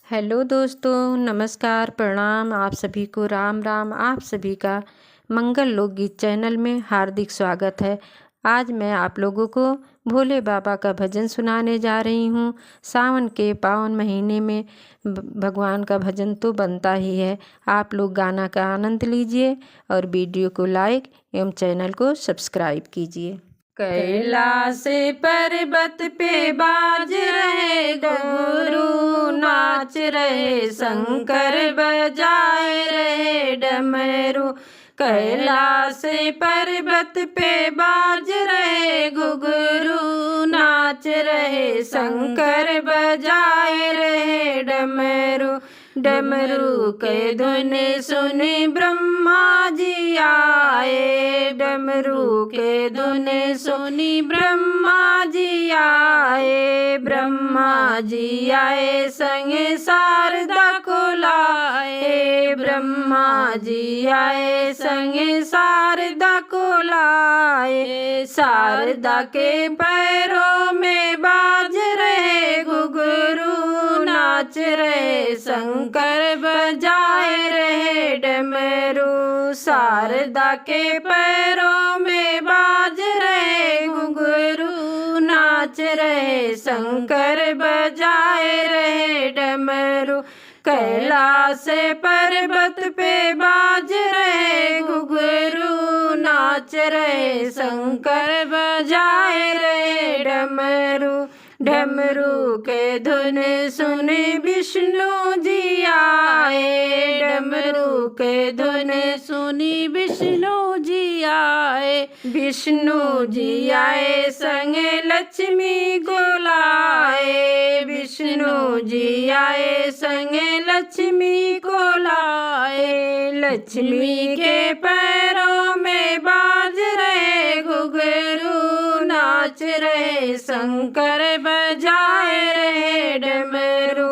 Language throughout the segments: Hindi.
हेलो दोस्तों, नमस्कार, प्रणाम। आप सभी को राम राम। आप सभी का मंगल लोकगीत चैनल में हार्दिक स्वागत है। आज मैं आप लोगों को भोले बाबा का भजन सुनाने जा रही हूँ। सावन के पावन महीने में भगवान का भजन तो बनता ही है। आप लोग गाना का आनंद लीजिए और वीडियो को लाइक एवं चैनल को सब्सक्राइब कीजिए। कैलाश पर्वत पे बाज रहे घुंघरू, नाच रहे शंकर बजाए रहे डमरू। कैलाश पर्वत पे बाज रहे घुंघरू, नाच रहे शंकर बजाए रहे डमरू। डमरू के धुन सुनी ब्रह्मा जी आए, डमरू के धुन सुनी ब्रह्मा जी आए। ब्रह्मा जी आए संगे शारदा को लाए, ब्रह्मा जी आए संगे शारदा को लाए। शारदा के पैरों में बाज रहे घुंघरू, नाच रहे शंकर बजाए रहे डमरू। शारदा के पैरों में बाज रहे घुंघरू, नाच रहे शंकर बजाए रहे डमरू। कैलाश पर्वत पे बाज रहे घुंघरू, नाच रहे शंकर बजाए रहे डमरू। डमरू के धुन सुने विष्णु जी आए, डमरू के धुन सुनी विष्णु जी आए। विष्णु जी आए संगे लक्ष्मी को लाए, विष्णु जी आए संगे लक्ष्मी को लाए। लक्ष्मी के पैरों में बाज रहे घुंघरू, नाच रहे शंकर बजाए रहे डमरू।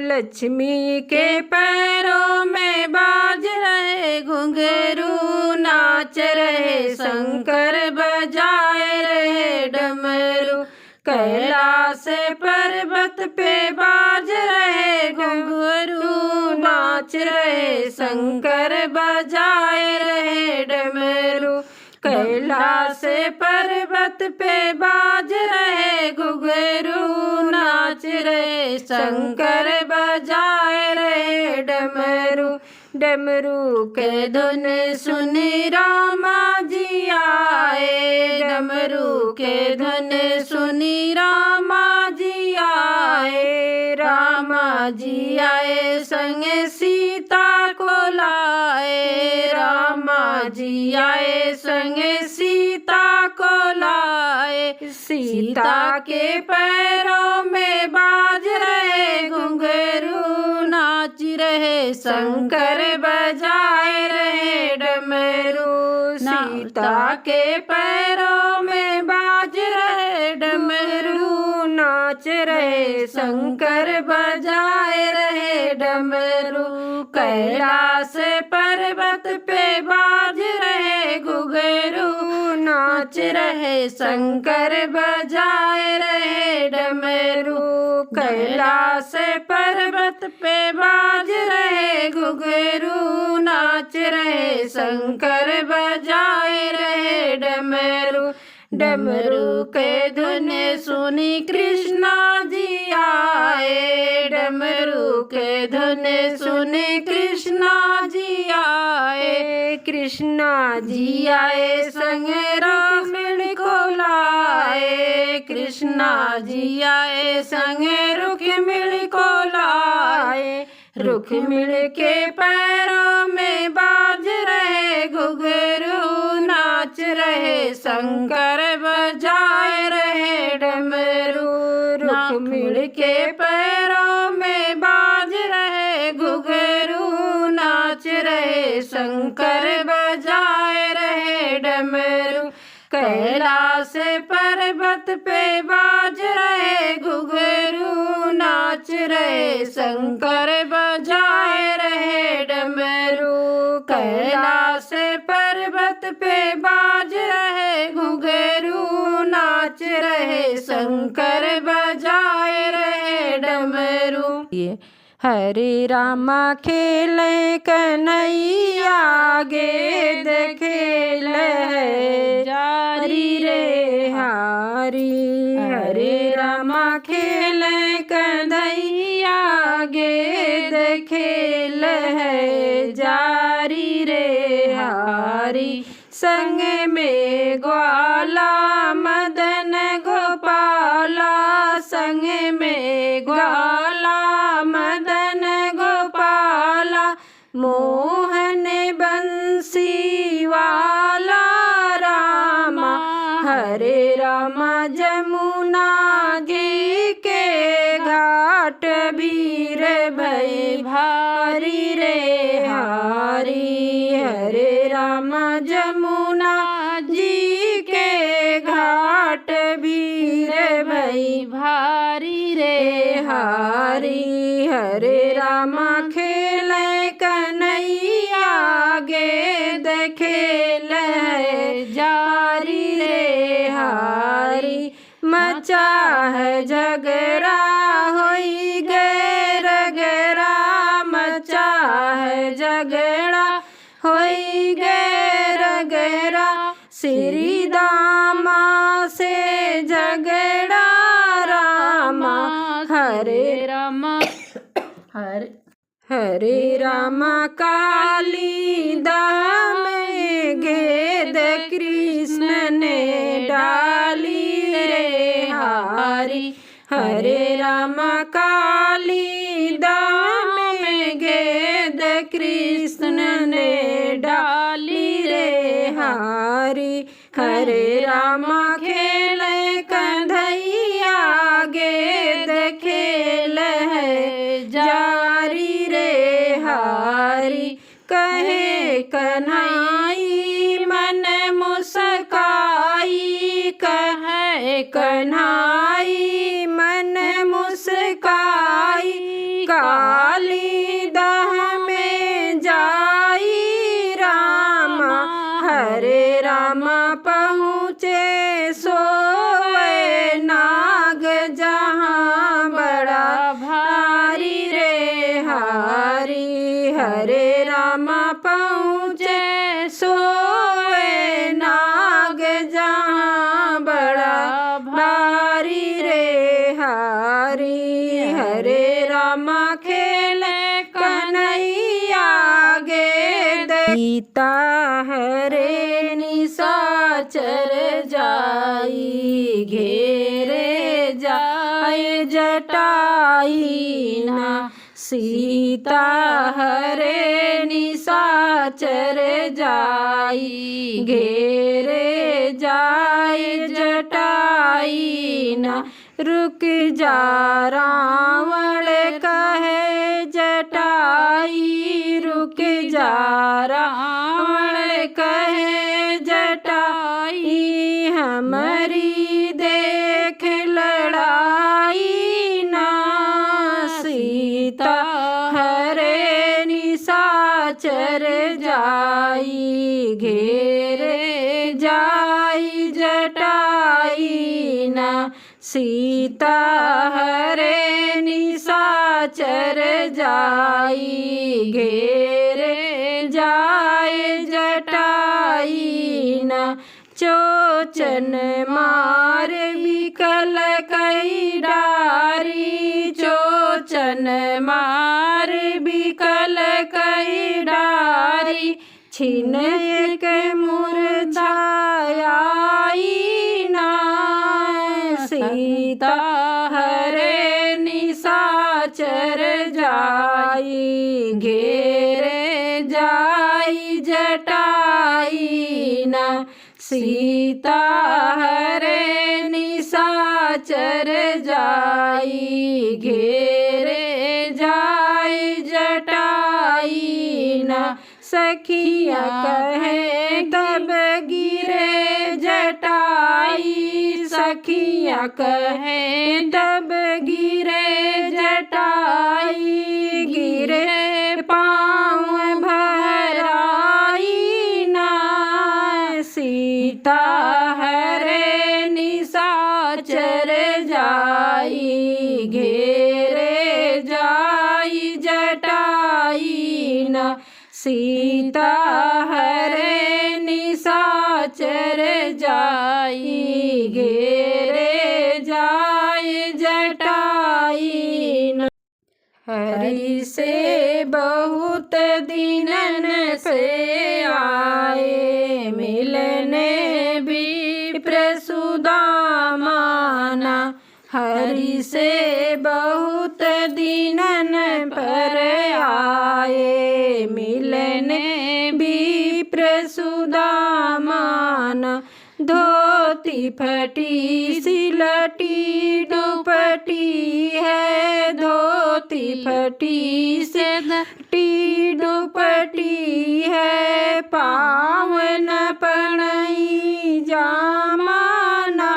लक्ष्मी के पैरों में बाज रहे घुंघरू, नाच रहे शंकर बजाए रहे डमरू। कैलाश पर्वत पे बाज रहे घुंघरू, नाच रहे शंकर बजाए रहे डमरू। कैलाश पर्वत पे बाज रहे घुंघरू, नाच रहे शंकर बजाए रहे डमरू। डमरू के धुन सुनी रामा जी आए, डमरू के धुन सुनी रामा जी आए। रामा जी आए संगे सीता को लाए, रामा जी आए संगे सीता को लाए। सीता के पैरों में बाज रहे घुंघरू, नाच रहे शंकर बजाए रहे डमरू। सीता के पैरों में बाज रहे डमरू, नाच रहे शंकर बजाए रहे डमरू। कैलाश पर्वत पे बाज रहे घुंघरू, नाच रहे शंकर बजाए रहे डमरू। कैलाश पर्वत पे बाज रहे घुंघरू, नाच रहे शंकर बजाए रहे डमरू। डमरू के धुन सुनी कृष्णा जी आए, डमरू के धुन सुनी कृष्णा जी आए। कृष्णा जी आए संगे रुक्मिणी को लाए, कृष्णा जी आए संगे रुक्मिणी को लाए। रुक्मिणी के पैरों में बाज रहे घुंघरू, नाच रहे शंकर बजाए रहे डमरू। रुक्मिणी के पैरों में बाज रहे घुंघरू, नाच रहे शंकर बजाए रहे डमरू। कैलाश पर्वत पे बाज रहे घुंघरू, नाच रहे शंकर बजाए रहे डमरू। कैलाश पर्वत पे बाज रहे घुंघरू, नाच रहे शंकर बजाए रहे डमरू। हरे रामा खेले कन्हैया गेद खेल है जारी रे हारी। हरे रामा खेले कन्हैया गेद खेल है जारी रे हारी। संग में ग्वाला मदन गोपाला, संग में ग्वाला मदन गोपाला, मोहन बंसी वाला रामा। हरे रामा जमुना जी के घाट वीर भई भारी रे हारी। हरे रामा जमुना जी के घाट वीर भई भारी रे हारी। हरे रामा खेले कन्हैया गेद खेल है जारी रे हारी। मचा है झगड़ा होई गे रगड़ा, मचा है झगड़ा होई गे रगड़ा, श्री दामा से झगड़ा रामा। हरे रामा हरे रामा काली दाम गेद कृष्ण ने डाली रे हारी। हरे रामा काली दाम गेद कृष्ण ने डाली रे हारी। हरे रामा खेले कन्हैया गेद खेल है जारी रे हारी। कहे कन्हाई मन मुस्काई, कहे कन्हाई मन मुस्काई, काली दाह में जाई रामा। हरे रामा पहुँचे सोए नाग जहाँ बड़ा भारी रे हारी। हरे रामा पहुँचे सोए नाग जहाँ बड़ा भारी रे हारी। हरे रामा खेले कन्हैया गेद सीता हरे निशाचर जाई, घेरे जाए जटाई ना। सीता हरे निशाचर जाई, घेरे जाए जटाई ना। रुक जा रावण कहे जटाई, रुक जा रावण कहे जटाई, हमारी देख लड़ाई ना। सीता हरे निशाचर जाई, घेरे जाई जटाई ना। सीता हरे निशाचर जाई, घेरे जाए जटाई ना। चोचन मार बिकल कई डारी, चोचन मार बिकल कई डारी, छिन एक मुरझाई ना। सीता हरे निशाचर जाई, घेरे जाई जटाई ना। सीता हरे निशाचर जाई, घेरे जाई जटाई ना। सखिया कहे तब गिरे जटाई, सखिया कहे तब गिरे जटाई, गिरे पाँव भराई ना। सीता हरे निशाचर जाई, घेरे जाई जटाई न सीता हरे निशाचर जाई घेरे जाय जटाई न। हरि से बहुत दिनन से आए मिलने विप्र सुदामा न। हरि से बहुत दिनन पर आए मिलने विप्र सुदामा न। धोती फटी सिलटी दुपटी है धोती फटी सिलटी दुपटी है पावन पणई जामाना।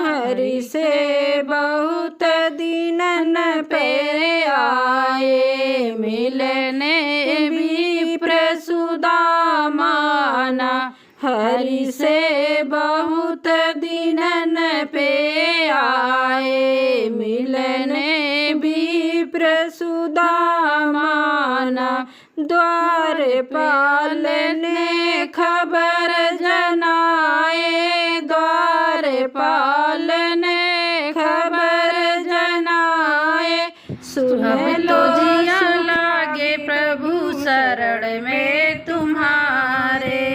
हरि से बहुत दिनन पे आए मिलने विप्र सुदामा न। हरि से बहुत दिनन पे आए मिलने विप्र सुदामा न। द्वारपाल ने खबर जनाए द्वारपाल ने खबर जनाए सुन लो जिया लागे प्रभु शरण में तुम्हारे।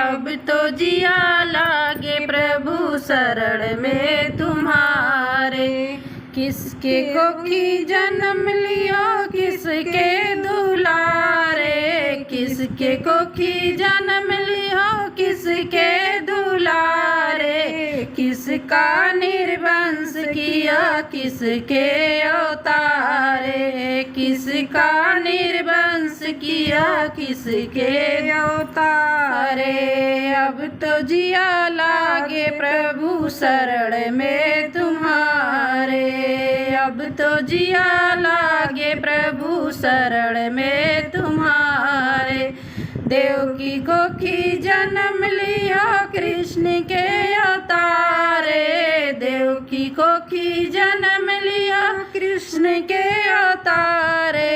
अब तो जिया लागे प्रभु शरण में तुम्हारे। किसके कोखी जन्म लियो किसके दुलारे। किसके कोखी जन्म लियो किसके दुलारे। किसका निर्वंश किया किसके अवतारे। किसका निर्वंश किया किसके अवतारे। अब तो जिया लागे प्रभु शरण में तुम्हारे। अब तो जिया लागे प्रभु शरण में तुम्हारे। देवकी कोखी जन्म लिया कृष्ण के अवतारे। देवकी कोखी जन्म लिया कृष्ण के अवतारे।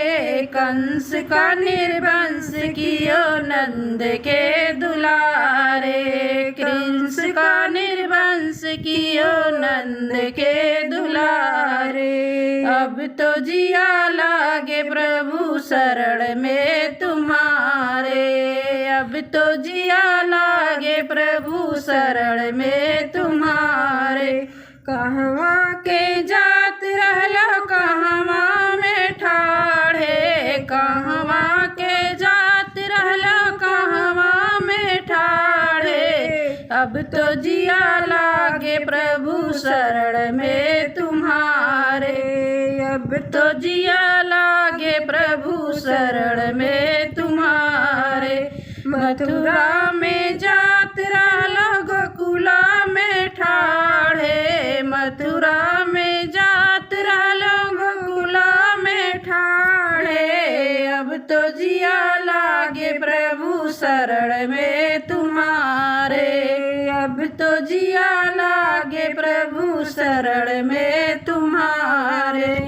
कंस का निर्वंश कियो नंद के दुलारे। कंस का निर्वंश कियो नंद के दुलारे। अब तो जिया लागे प्रभु शरण में तुम्हारे। अब तो जिया लागे प्रभु शरण में तुम्हारे। कहवा के जात रहलो कहवा में ठाढ़े। कहवा के जात रहलो कहवा में ठाढ़े। अब तो जिया लागे प्रभु शरण में तुम्हारे। अब तो जिया लागे प्रभु शरण में तुम्हारे। मथुरा में जात रहलो गोकुला में ठाढ़े। मथुरा में जात रहलो गोकुला में ठाढ़े। अब तो जिया लागे प्रभु शरण में तुम्हारे। अब तो जिया लागे प्रभु शरण में तुम्हारे।